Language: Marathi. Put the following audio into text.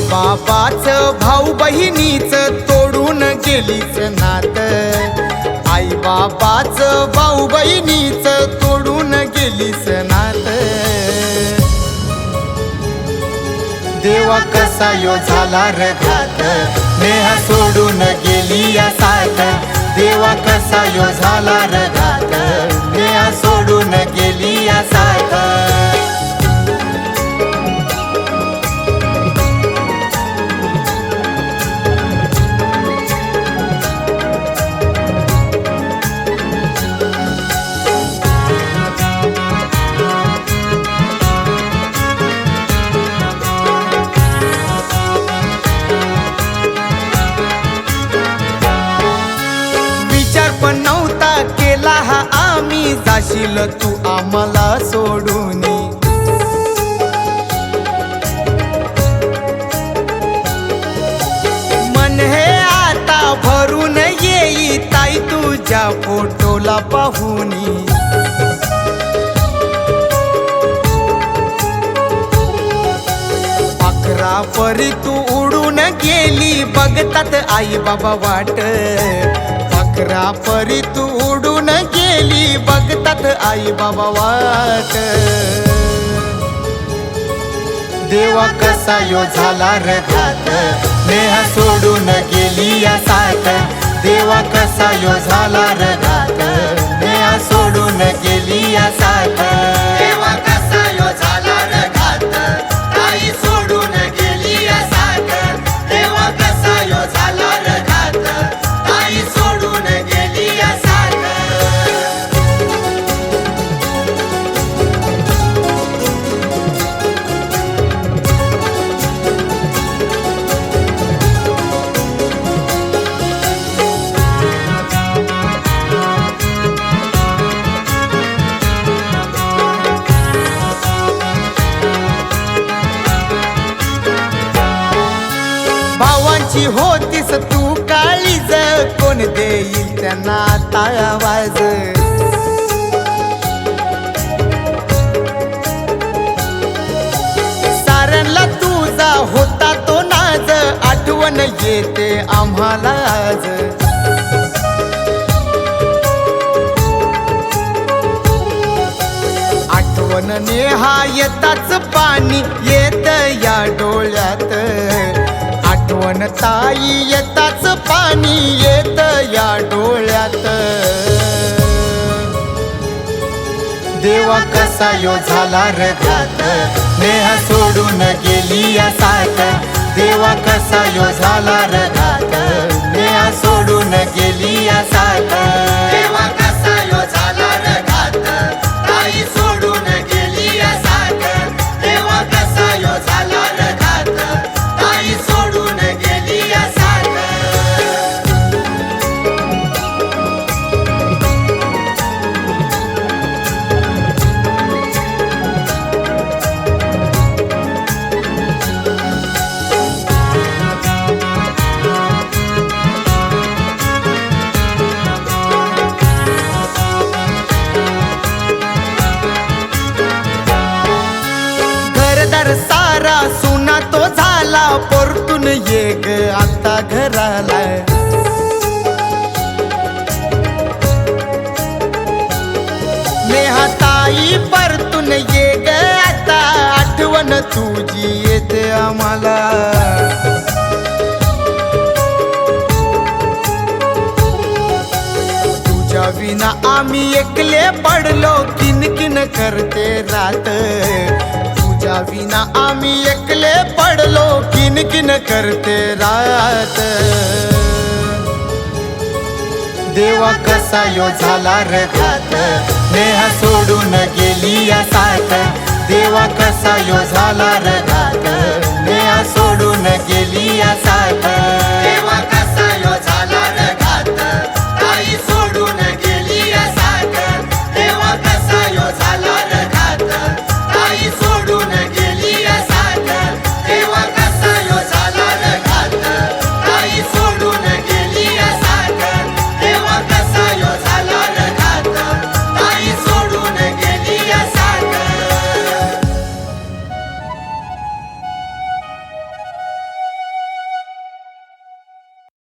बाबाच भाऊ बहिणीच तोडून गेलीच नात, आई बाबाच भाऊ बहिणीच तोडून गेलीच नात। देवा कसा यो झाला रे घात, नेहा सोडून गेली या साथ। देवा कसा यो झाला रे घात, नेहा सोडून गेली या साथ। पण नव्हता केला हा आम्ही, जाशील तू आम्हाला सोडून। मन हे आता भरून येई ताई तुझ्या फोटोला पाहुनी। अकरा परी तू उडून गेली, बघतात आई बाबा वाट। अकरा परी तू उडून गेली, बघतात आई बाबा वाट। देवा कसा यो झाला रे घात, नेहा सोडून गेली या साथ। देवा कसा यो झाला रे घात, नेहा सोडून गेली या साथ। देवा कसा यो झाला रे घात, आई सोडून गेली या साथ। देवा कसा यो झाला रे घात, आई सोडून गेली या साथ। भावांची होतीस तू काळीज, कोण देईल त्यांना आता आवाज। साऱ्यांना तुझा होता तो नाज, आठवण येते आम्हाला आज। आठवण नेहा येताच पाणी येत या डोळ्यात। आठवण ताई येताच पाणी येत या डोळ्यात। देवा कसा यो झाला रे घात, नेहा सोडून गेली या साथ। देवा कसा यो झाला रे घात, नेहा सोडून गेली या साथ। देवा कसा यो झाला रे घात, ताई सोडून गेली या साथ। देवा कसा यो झाला रे घात, ताई सोडून गेली या साथ। घरदार सारा सुना तो झाला, परतून ये ग आता घराला। नेहा ताई परतून ये ग आता, आठवण तुझी येते आम्हाला। तुझ्या विना आम्ही एकले पडलो, किनकिन करते रात। तुझ्या विना आम्ही एकले पडलो, किनकिन करते रात। देवा कसा यो झाला रघात नेहा सोडून गेली या साथ देवा कसा यो झाला रघात नेहा सोडून गेली या साथ देवा कसा यो झाला रघात ताई सोडून गेली या साथ देवा कसा यो